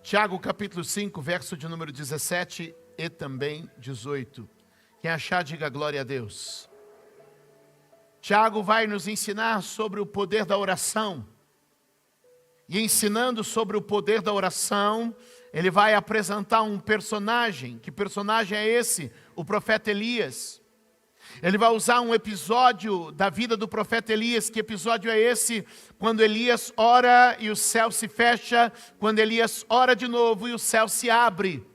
Tiago capítulo 5, verso de número 17 e também 18. Quem achar, diga glória a Deus. Tiago vai nos ensinar sobre o poder da oração. E ensinando sobre o poder da oração, ele vai apresentar um personagem. Que personagem é esse? O profeta Elias. Ele vai usar um episódio da vida do profeta Elias. Que episódio é esse? Quando Elias ora e o céu se fecha. Quando Elias ora de novo e o céu se abre.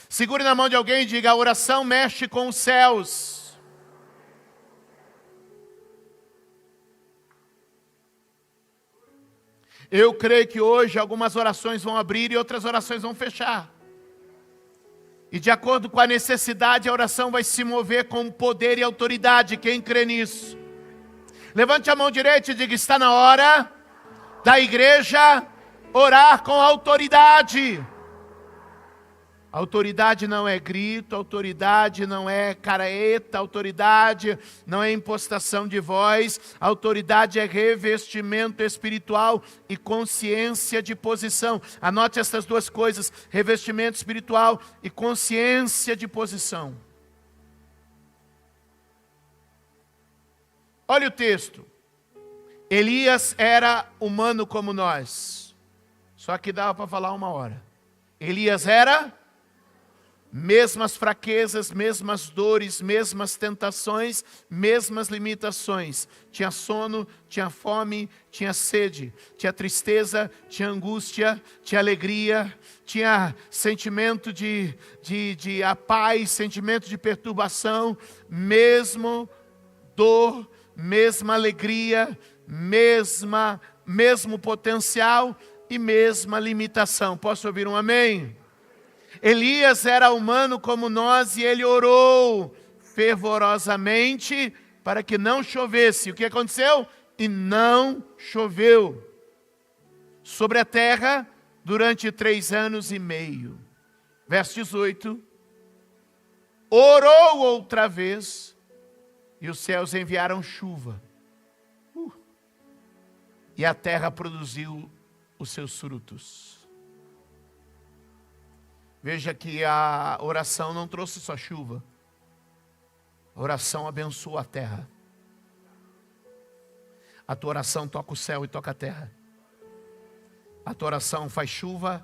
Segure na mão de alguém e diga: a oração mexe com os céus. Eu creio que hoje algumas orações vão abrir e outras orações vão fechar. E de acordo com a necessidade, a oração vai se mover com poder e autoridade. Quem crê nisso? Levante a mão direita e diga: está na hora da igreja orar com autoridade. Autoridade não é grito, autoridade não é careta, autoridade não é impostação de voz, autoridade é revestimento espiritual e consciência de posição. Anote essas duas coisas: revestimento espiritual e consciência de posição. Olha o texto. Elias era humano como nós, só que dava para falar uma hora. Elias era mesmas fraquezas, mesmas dores, mesmas tentações, mesmas limitações. Tinha sono, tinha fome, tinha sede, tinha tristeza, tinha angústia, tinha alegria, tinha sentimento de paz, sentimento de perturbação, mesmo dor, mesma alegria, mesmo potencial e mesma limitação. Posso ouvir um amém? Elias era humano como nós e ele orou fervorosamente para que não chovesse. O que aconteceu? E não choveu sobre a terra durante 3 anos e meio. Verso 18. Orou outra vez e os céus enviaram chuva. E a terra produziu os seus frutos. Veja que a oração não trouxe só chuva. A oração abençoa a terra. A tua oração toca o céu e toca a terra. A tua oração faz chuva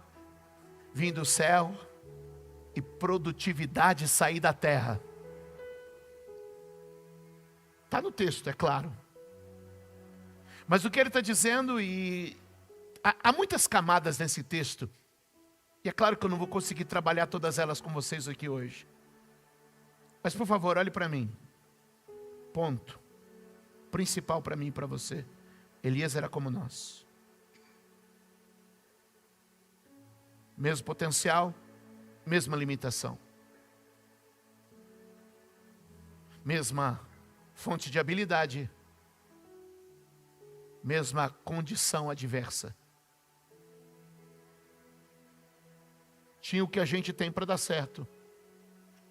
vir do céu e produtividade sair da terra. Está no texto, é claro. Mas o que ele está dizendo, e há muitas camadas nesse texto. E é claro que eu não vou conseguir trabalhar todas elas com vocês aqui hoje. Mas por favor, olhe para mim. Ponto. Principal para mim e para você. Elias era como nós. Mesmo potencial, mesma limitação. Mesma fonte de habilidade. Mesma condição adversa. Tinha o que a gente tem para dar certo.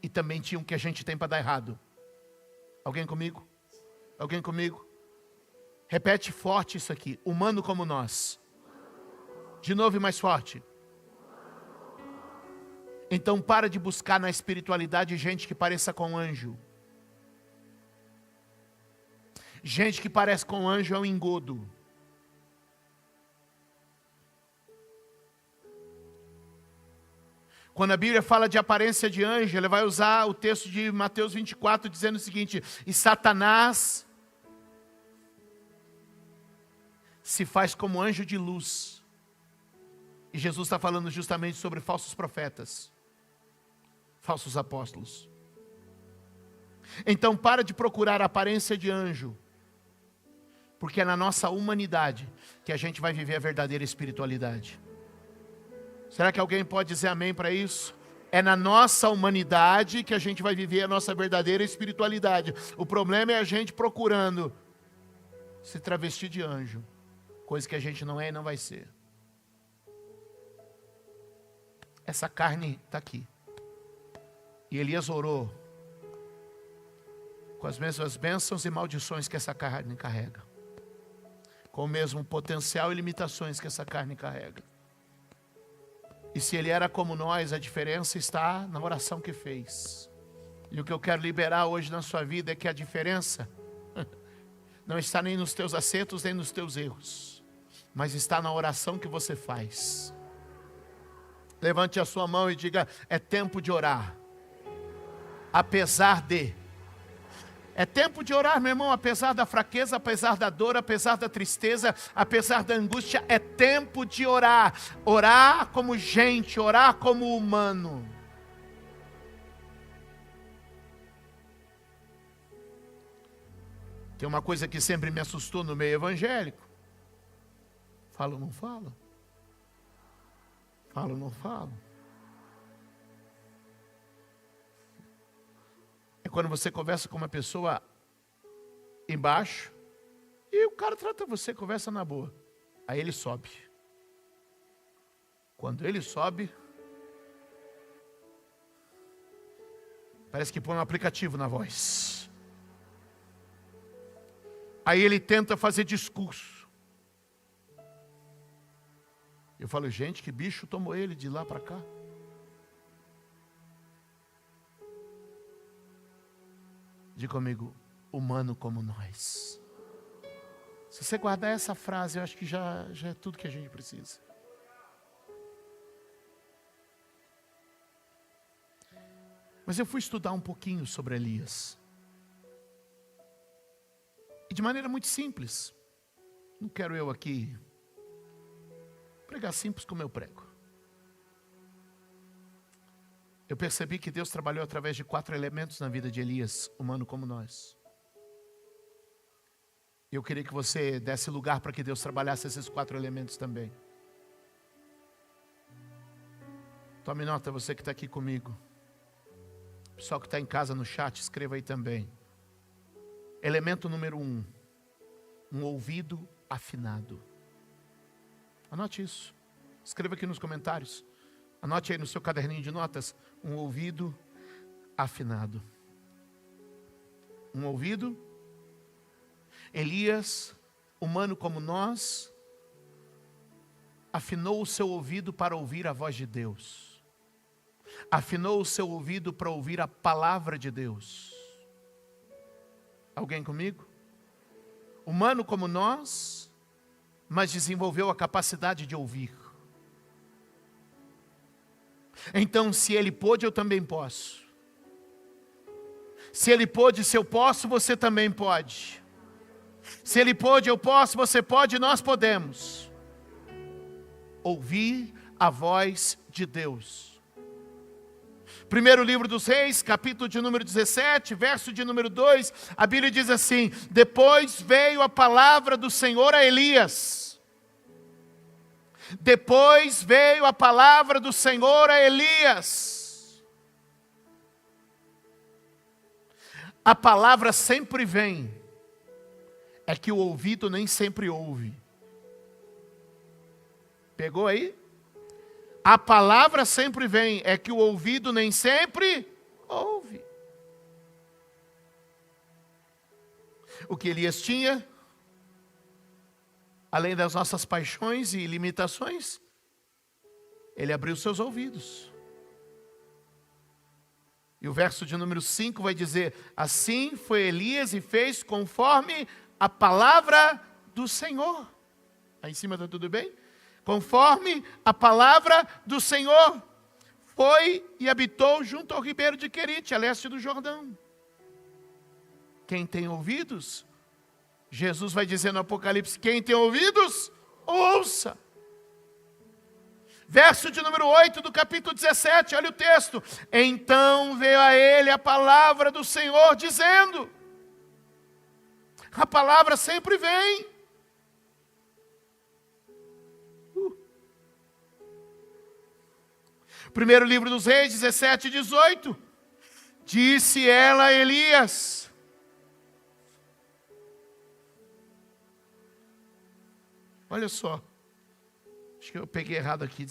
E também tinha o que a gente tem para dar errado. Alguém comigo? Alguém comigo? Repete forte isso aqui. Humano como nós. De novo e mais forte. Então para de buscar na espiritualidade gente que pareça com anjo. Gente que parece com anjo é um engodo. Quando a Bíblia fala de aparência de anjo, ela vai usar o texto de Mateus 24, dizendo o seguinte: e Satanás se faz como anjo de luz. E Jesus está falando justamente sobre falsos profetas, falsos apóstolos. Então para de procurar a aparência de anjo, porque é na nossa humanidade que a gente vai viver a verdadeira espiritualidade. Será que alguém pode dizer amém para isso? É na nossa humanidade que a gente vai viver a nossa verdadeira espiritualidade. O problema é a gente procurando se travestir de anjo, coisa que a gente não é e não vai ser. Essa carne está aqui. E Elias orou com as mesmas bênçãos e maldições que essa carne carrega, com o mesmo potencial e limitações que essa carne carrega. E se ele era como nós, a diferença está na oração que fez. E o que eu quero liberar hoje na sua vida é que a diferença não está nem nos teus acertos, nem nos teus erros, mas está na oração que você faz. Levante a sua mão e diga: é tempo de orar. Apesar de. É tempo de orar, meu irmão, apesar da fraqueza, apesar da dor, apesar da tristeza, apesar da angústia. É tempo de orar. Orar como gente, orar como humano. Tem uma coisa que sempre me assustou no meio evangélico. Falo ou não falo? Falo ou não falo? É quando você conversa com uma pessoa embaixo e o cara trata você, conversa na boa. Aí ele sobe. Quando ele sobe, parece que põe um aplicativo na voz. Aí ele tenta fazer discurso. Eu falo: gente, que bicho tomou ele de lá para cá? Diga comigo: humano como nós. Se você guardar essa frase, eu acho que já é tudo que a gente precisa. Mas eu fui estudar um pouquinho sobre Elias. E de maneira muito simples. Não quero eu aqui pregar simples como eu prego. Eu percebi que Deus trabalhou através de 4 elementos na vida de Elias, humano como nós. Eu queria que você desse lugar para que Deus trabalhasse esses 4 elementos também. Tome nota, você que está aqui comigo. Pessoal que está em casa no chat, escreva aí também. Elemento número 1, um ouvido afinado. Anote isso. Escreva aqui nos comentários. Anote aí no seu caderninho de notas: um ouvido afinado. Um ouvido. Elias, humano como nós, afinou o seu ouvido para ouvir a voz de Deus. Afinou o seu ouvido para ouvir a palavra de Deus. Alguém comigo? Humano como nós, mas desenvolveu a capacidade de ouvir. Então, se ele pôde, eu também posso. Se ele pôde, se eu posso, você também pode. Se ele pôde, eu posso, você pode, nós podemos. Ouvir a voz de Deus. Primeiro livro dos Reis, capítulo de número 17, verso de número 2, a Bíblia diz assim: depois veio a palavra do Senhor a Elias. Depois veio a palavra do Senhor a Elias. A palavra sempre vem, é que o ouvido nem sempre ouve. Pegou aí? A palavra sempre vem, é que o ouvido nem sempre ouve. O que Elias tinha, além das nossas paixões e limitações, ele abriu seus ouvidos. E o verso de número 5 vai dizer: assim foi Elias e fez conforme a palavra do Senhor. Aí em cima está tudo bem? Conforme a palavra do Senhor, foi e habitou junto ao ribeiro de Querite, a leste do Jordão. Quem tem ouvidos, Jesus vai dizer no Apocalipse: quem tem ouvidos, ouça. Verso de número 8 do capítulo 17, olha o texto. Então veio a ele a palavra do Senhor dizendo. A palavra sempre vem. Primeiro livro dos Reis, 17 e 18. Disse ela a Elias: olha só, acho que eu peguei errado aqui,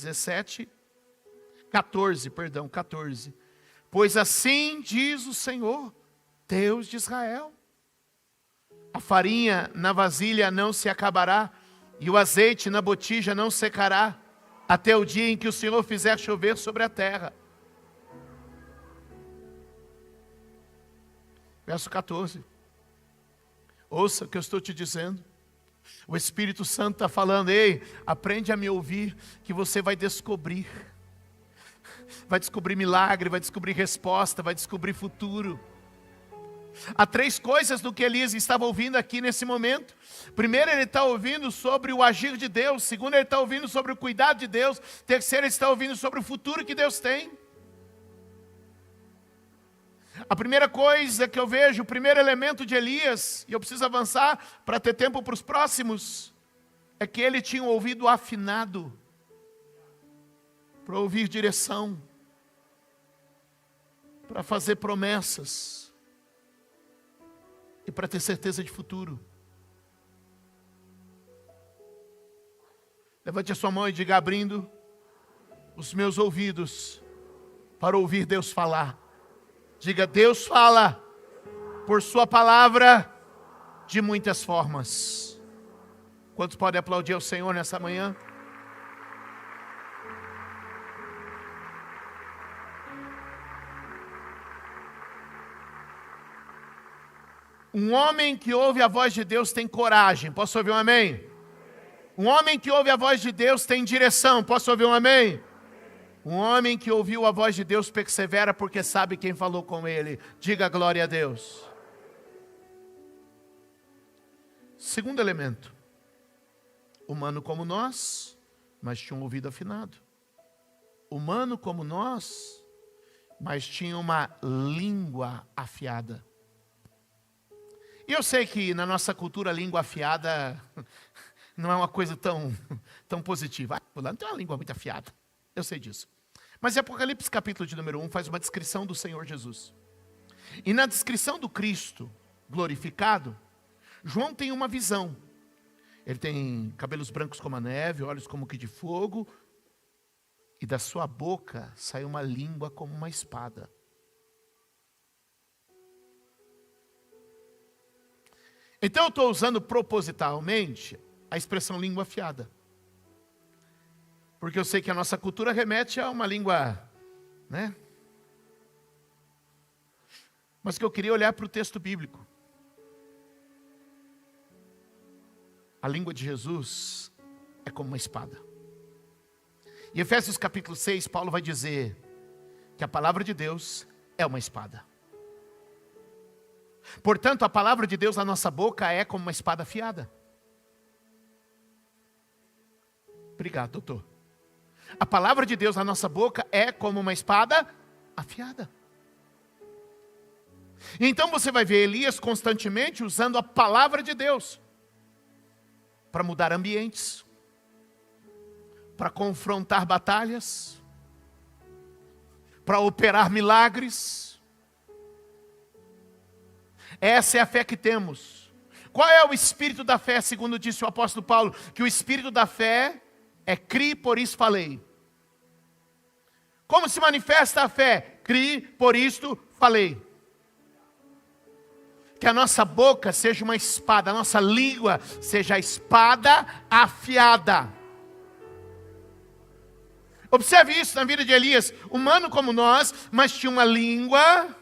14. Pois assim diz o Senhor, Deus de Israel: a farinha na vasilha não se acabará, e o azeite na botija não secará, até o dia em que o Senhor fizer chover sobre a terra. Verso 14. Ouça o que eu estou te dizendo. O Espírito Santo está falando: ei, aprende a me ouvir, que você vai descobrir. Vai descobrir milagre, vai descobrir resposta, vai descobrir futuro. Há 3 coisas do que Elias estava ouvindo aqui nesse momento. Primeiro, ele está ouvindo sobre o agir de Deus. Segundo, ele está ouvindo sobre o cuidado de Deus. Terceiro, ele está ouvindo sobre o futuro que Deus tem. A primeira coisa que eu vejo, o primeiro elemento de Elias, e eu preciso avançar para ter tempo para os próximos, é que ele tinha um ouvido afinado para ouvir direção, para fazer promessas e para ter certeza de futuro. Levante a sua mão e diga: abrindo os meus ouvidos para ouvir Deus falar. Diga: Deus fala por sua palavra de muitas formas. Quantos podem aplaudir ao Senhor nessa manhã? Um homem que ouve a voz de Deus tem coragem. Posso ouvir um amém? Um homem que ouve a voz de Deus tem direção. Posso ouvir um amém? Um homem que ouviu a voz de Deus persevera porque sabe quem falou com ele. Diga glória a Deus. Segundo elemento. Humano como nós, mas tinha um ouvido afinado. Humano como nós, mas tinha uma língua afiada. E eu sei que na nossa cultura a língua afiada não é uma coisa tão positiva. Ah, fulano tem uma língua muito afiada. Eu sei disso. Mas Apocalipse capítulo de número 1 faz uma descrição do Senhor Jesus. E na descrição do Cristo glorificado, João tem uma visão. Ele tem cabelos brancos como a neve, olhos como que de fogo, e da sua boca sai uma língua como uma espada. Então eu estou usando propositalmente a expressão língua afiada. Porque eu sei que a nossa cultura remete a uma língua, né? Mas que eu queria olhar para o texto bíblico. A língua de Jesus é como uma espada. Em Efésios capítulo 6, Paulo vai dizer que a palavra de Deus é uma espada. Portanto, a palavra de Deus na nossa boca é como uma espada afiada. Obrigado, doutor. A palavra de Deus na nossa boca é como uma espada afiada. Então você vai ver Elias constantemente usando a palavra de Deus para mudar ambientes, para confrontar batalhas, para operar milagres. Essa é a fé que temos. Qual é o espírito da fé, segundo disse o apóstolo Paulo? Que o espírito da fé é cri, por isso falei. Como se manifesta a fé? Cri, por isto falei. Que a nossa boca seja uma espada, a nossa língua seja a espada afiada. Observe isso na vida de Elias, humano como nós, mas tinha uma língua.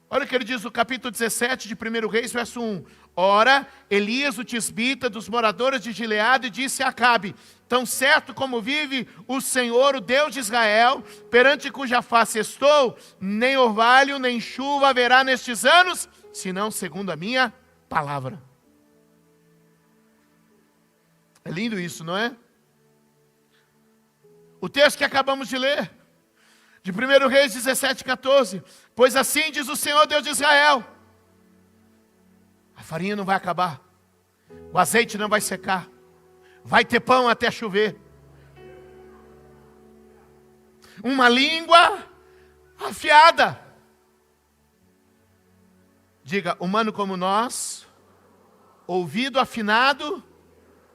Olha o que ele diz no capítulo 17 de 1 Reis, verso 1. Ora, Elias, o tisbita, dos moradores de Gileade, disse a Acabe: tão certo como vive o Senhor, o Deus de Israel, perante cuja face estou, nem orvalho, nem chuva haverá nestes anos, senão segundo a minha palavra. É lindo isso, não é? O texto que acabamos de ler, de 1 Reis 17, 14. Pois assim diz o Senhor Deus de Israel: a farinha não vai acabar, o azeite não vai secar, vai ter pão até chover. Uma língua afiada. Diga, humano como nós, ouvido afinado,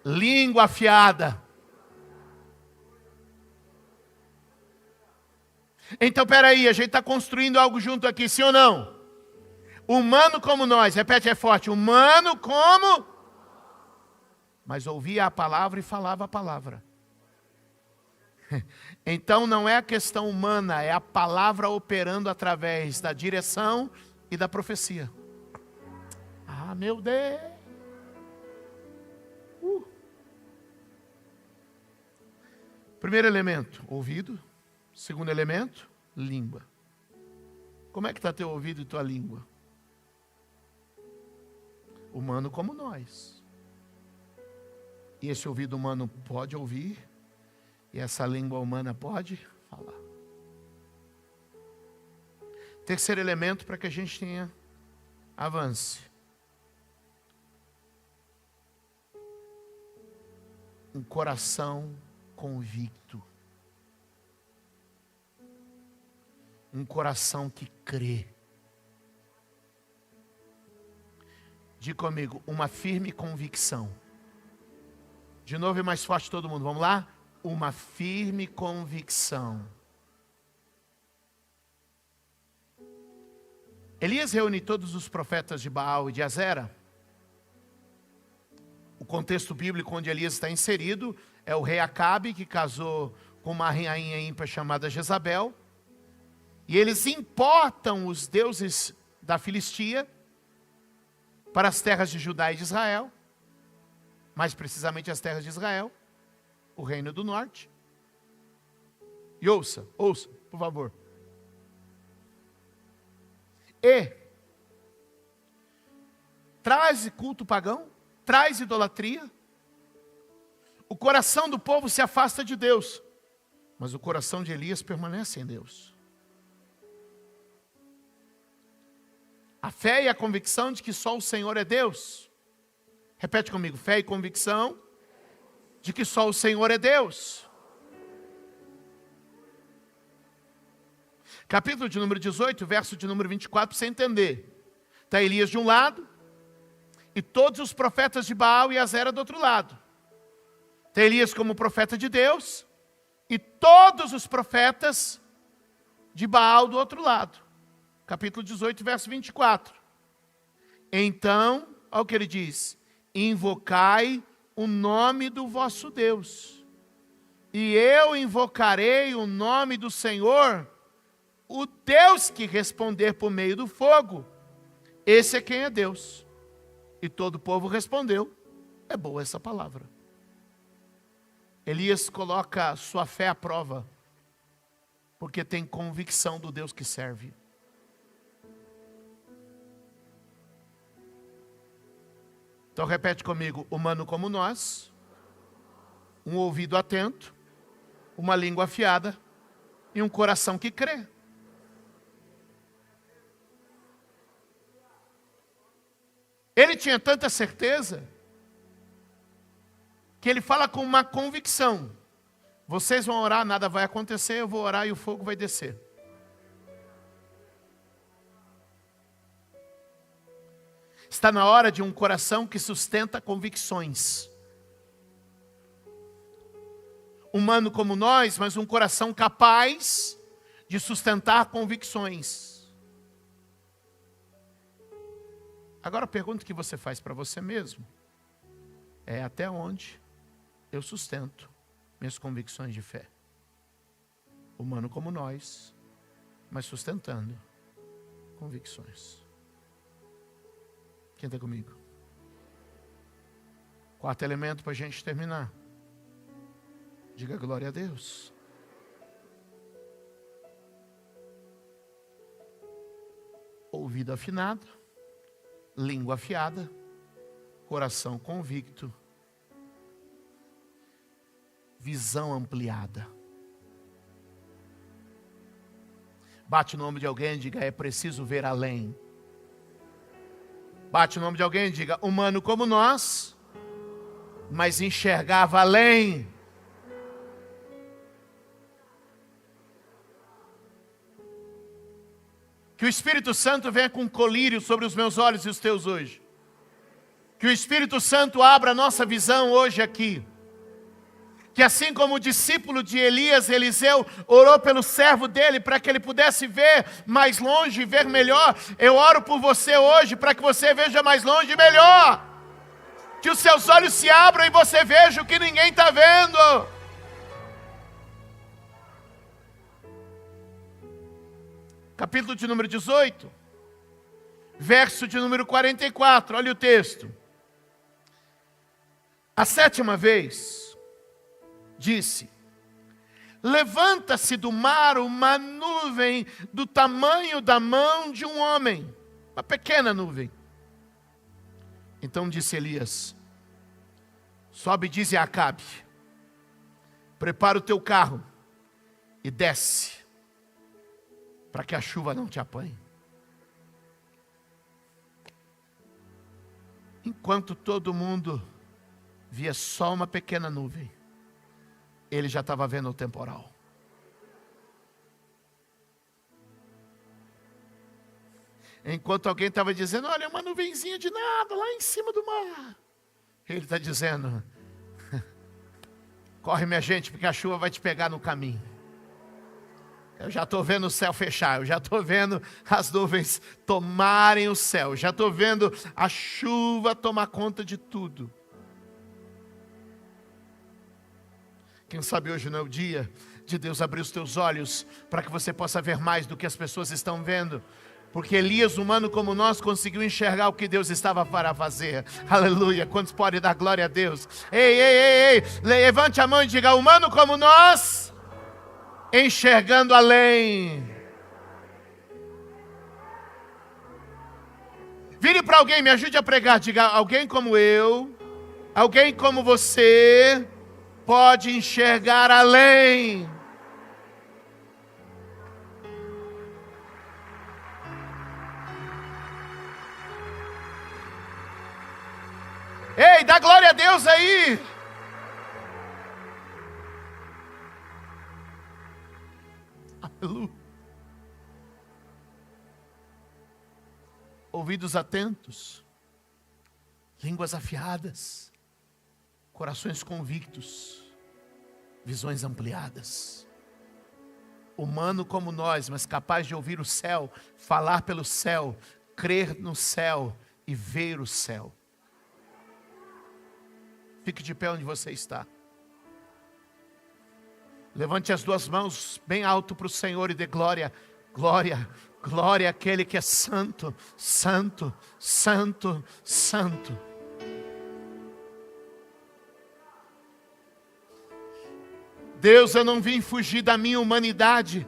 língua afiada. Então, peraí, a gente está construindo algo junto aqui, sim ou não? Humano como nós, repete, é forte, humano como... mas ouvia a palavra e falava a palavra. Então não é a questão humana, é a palavra operando através da direção e da profecia. Ah, meu Deus! Primeiro elemento, ouvido. Segundo elemento, língua. Como é que está teu ouvido e tua língua? Humano como nós. E esse ouvido humano pode ouvir, e essa língua humana pode falar. Terceiro elemento para que a gente tenha avance. Um coração convicto. Um coração que crê. Diga comigo, uma firme convicção. De novo e mais forte todo mundo, vamos lá? Uma firme convicção. Elias reúne todos os profetas de Baal e de Azera. O contexto bíblico onde Elias está inserido é o rei Acabe, que casou com uma rainha ímpia chamada Jezabel. E eles importam os deuses da Filistia para as terras de Judá e de Israel. Mais precisamente as terras de Israel, o reino do norte. E ouça, por favor. E traz culto pagão, traz idolatria. O coração do povo se afasta de Deus, mas o coração de Elias permanece em Deus. A fé e a convicção de que só o Senhor é Deus. Repete comigo, fé e convicção de que só o Senhor é Deus. Capítulo de número 18, verso de número 24, para você entender. Está Elias de um lado, e todos os profetas de Baal e Azera do outro lado. Está Elias como profeta de Deus, e todos os profetas de Baal do outro lado. Capítulo 18, verso 24. Então, olha o que ele diz. Invocai o nome do vosso Deus, e eu invocarei o nome do Senhor, o Deus que responder por meio do fogo. Esse é quem é Deus. E todo o povo respondeu, é boa essa palavra. Elias coloca sua fé à prova, porque tem convicção do Deus que serve. Então repete comigo, humano como nós, um ouvido atento, uma língua afiada e um coração que crê. Ele tinha tanta certeza que ele fala com uma convicção. Vocês vão orar, nada vai acontecer, eu vou orar e o fogo vai descer. Está na hora de um coração que sustenta convicções. Humano como nós, mas um coração capaz de sustentar convicções. Agora a pergunta que você faz para você mesmo é: até onde eu sustento minhas convicções de fé? Humano como nós, mas sustentando convicções. Quem está comigo? Quarto elemento para a gente terminar. Diga glória a Deus. Ouvido afinado, língua afiada, coração convicto, visão ampliada. Bate o nome de alguém e diga: é preciso ver além. Bate o nome de alguém e diga: humano como nós, mas enxergava além. Que o Espírito Santo venha com colírio sobre os meus olhos e os teus hoje. Que o Espírito Santo abra a nossa visão hoje aqui. Que assim como o discípulo de Elias, Eliseu, orou pelo servo dele para que ele pudesse ver mais longe e ver melhor, eu oro por você hoje para que você veja mais longe e melhor. Que os seus olhos se abram e você veja o que ninguém está vendo. Capítulo de número 18, verso de número 44, olha o texto. A 7ª vez, disse: levanta-se do mar uma nuvem do tamanho da mão de um homem, uma pequena nuvem. Então disse Elias: sobe e dize a Acabe: prepara o teu carro e desce, para que a chuva não te apanhe. Enquanto todo mundo via só uma pequena nuvem, ele já estava vendo o temporal. Enquanto alguém estava dizendo: olha, uma nuvenzinha de nada lá em cima do mar, ele está dizendo: corre, minha gente, porque a chuva vai te pegar no caminho. Eu já estou vendo o céu fechar, eu já estou vendo as nuvens tomarem o céu, já estou vendo a chuva tomar conta de tudo. Quem sabe hoje não é o dia de Deus abrir os teus olhos para que você possa ver mais do que as pessoas estão vendo. Porque Elias, humano como nós, conseguiu enxergar o que Deus estava para fazer. Aleluia, quantos podem dar glória a Deus? Ei, levante a mão e diga: humano como nós, enxergando além. Vire para alguém, me ajude a pregar, diga: alguém como eu, alguém como você, pode enxergar além. Ei, dá glória a Deus aí. Aleluia. Ouvidos atentos, línguas afiadas, corações convictos, visões ampliadas. Humano como nós, mas capaz de ouvir o céu, falar pelo céu, crer no céu e ver o céu. Fique de pé onde você está. Levante as duas mãos bem alto para o Senhor e dê glória, glória, glória àquele que é santo, santo, santo, santo. Deus, eu não vim fugir da minha humanidade.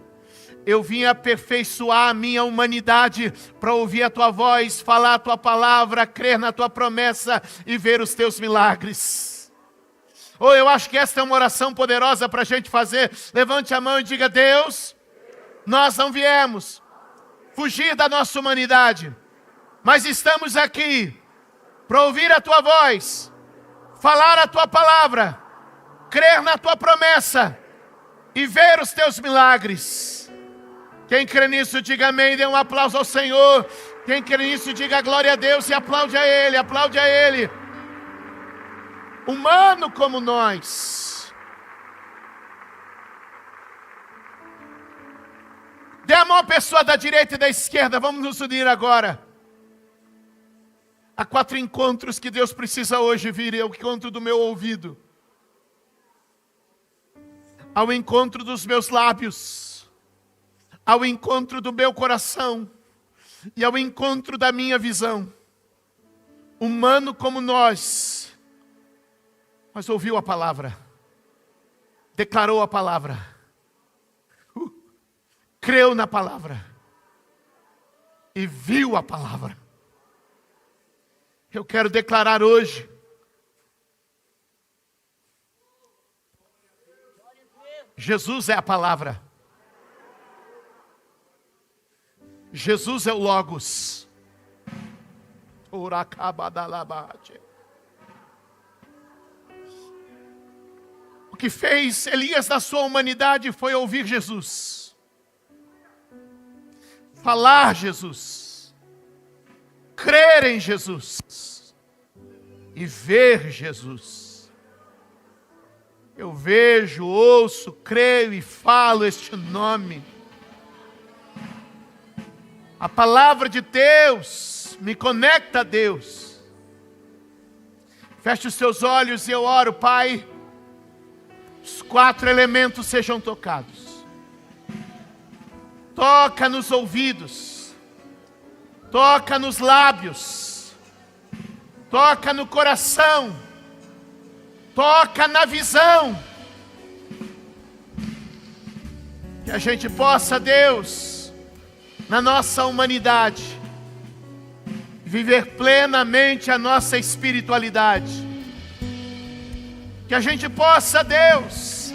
Eu vim aperfeiçoar a minha humanidade para ouvir a tua voz, falar a tua palavra, crer na tua promessa e ver os teus milagres. Oh, eu acho que esta é uma oração poderosa para a gente fazer. Levante a mão e diga: Deus, nós não viemos fugir da nossa humanidade, mas estamos aqui para ouvir a tua voz, falar a tua palavra, crer na tua promessa e ver os teus milagres. Quem crê nisso, diga amém, dê um aplauso ao Senhor. Quem crê nisso, diga glória a Deus e aplaude a Ele, aplaude a Ele. Humano como nós. Dê a mão à pessoa da direita e da esquerda, vamos nos unir agora. Há 4 encontros que Deus precisa hoje vir, é o encontro do meu ouvido, ao encontro dos meus lábios, ao encontro do meu coração e ao encontro da minha visão. Humano como nós, mas ouviu a palavra, declarou a palavra, creu na palavra e viu a palavra. Eu quero declarar hoje, Jesus é a palavra. Jesus é o Logos. O que fez Elias na sua humanidade foi ouvir Jesus, falar Jesus, crer em Jesus e ver Jesus. Eu vejo, ouço, creio e falo este nome. A palavra de Deus me conecta a Deus. Feche os seus olhos e eu oro, Pai. Os 4 elementos sejam tocados. Toca nos ouvidos. Toca nos lábios. Toca no coração. Toca na visão. Que a gente possa, Deus, na nossa humanidade, viver plenamente a nossa espiritualidade. Que a gente possa, Deus,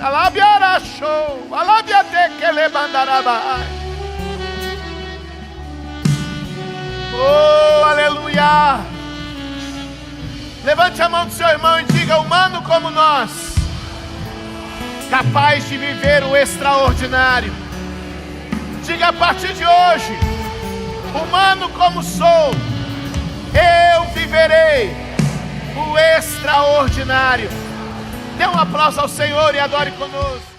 oh, aleluia. Levante a mão do seu irmão e diga: humano como nós, capaz de viver o extraordinário. Diga a partir de hoje: humano como sou, eu viverei o extraordinário. Dê um aplauso ao Senhor e adore conosco.